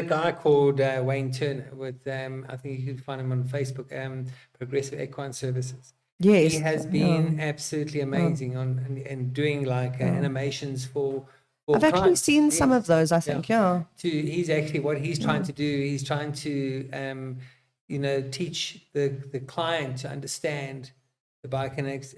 guy called Wayne Turner with, I think you can find him on Facebook, Progressive Equine Services. Yes. He has been absolutely amazing on and doing like animations for I've actually clients. seen some of those, I think, He's actually, what he's trying to do, he's trying to, teach the client to understand the biokinetics,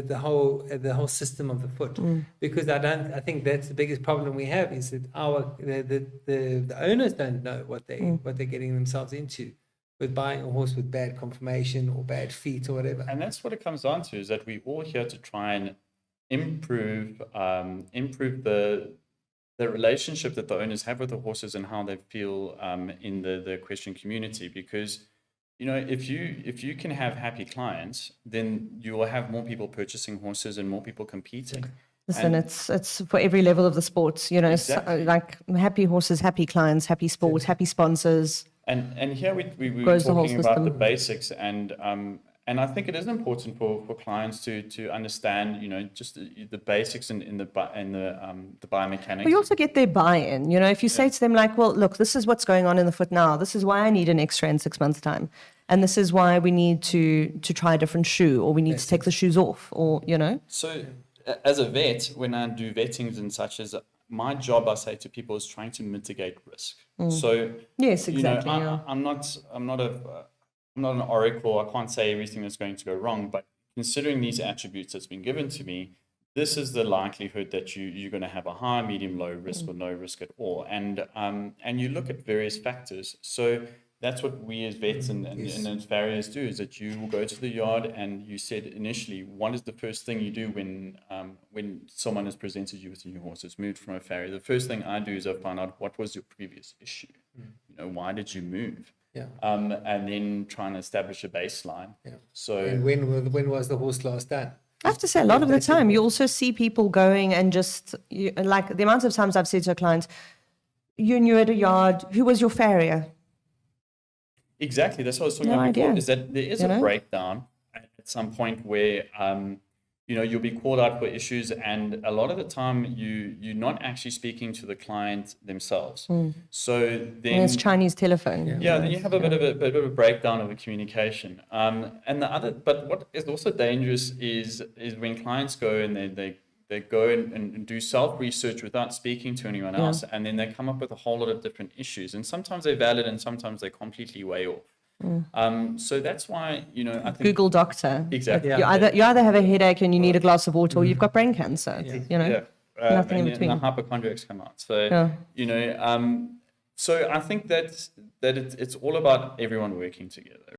the whole system of the foot, because I think that's the biggest problem we have, is that the owners don't know what they're getting themselves into with buying a horse with bad conformation or bad feet or whatever. And that's what it comes down to, is that we're all here to try and improve the relationship that the owners have with the horses and how they feel in the equestrian community. Because if you can have happy clients, then you will have more people purchasing horses and more people competing. Listen, it's for every level of the sports, Exactly. like happy horses, happy clients, happy sports, happy sponsors. And here we were Grows the whole talking about the system. basics, and I think it is important for clients to understand, just the basics in the biomechanics. We also get their buy-in. If you say to them like, well, look, this is what's going on in the foot now. This is why I need an X-ray in 6 months' time. And this is why we need to try a different shoe, or we need to take the shoes off, or, So as a vet, when I do vettings and such, as my job, I say to people, is trying to mitigate risk. So yes, exactly. I'm not an oracle. I can't say everything that's going to go wrong, but considering these attributes that's been given to me, this is the likelihood that you're going to have a high, medium, low risk, or no risk at all. And you look at various factors. So that's what we as vets and as farriers do, is that you will go to the yard, and you said initially, what is the first thing you do when someone has presented you with a new horse that's moved from a farrier? The first thing I do is I find out, what was your previous issue? Why did you move? Yeah. And then try and establish a baseline. Yeah. So And when was the horse last done? I have to say, a lot of the time, you also see people going and just, like the amount of times I've said to a client, you're new at a yard, who was your farrier? exactly, that's what I was talking No about before, idea. is that there is a breakdown at some point where you'll be called out for issues, and a lot of the time you're not actually speaking to the client themselves. So then And it's Chinese telephone. yeah, then you have a bit of a breakdown of the communication. But what is also dangerous is when clients go and they go and do self-research without speaking to anyone else, and then they come up with a whole lot of different issues, and sometimes they're valid and sometimes they're completely way off. So that's why, I think Google doctor. exactly. You either have a headache and you need a glass of water, or you've got brain cancer. Nothing in and between. the hypochondriacs come out. So so I think that it's all about everyone working together,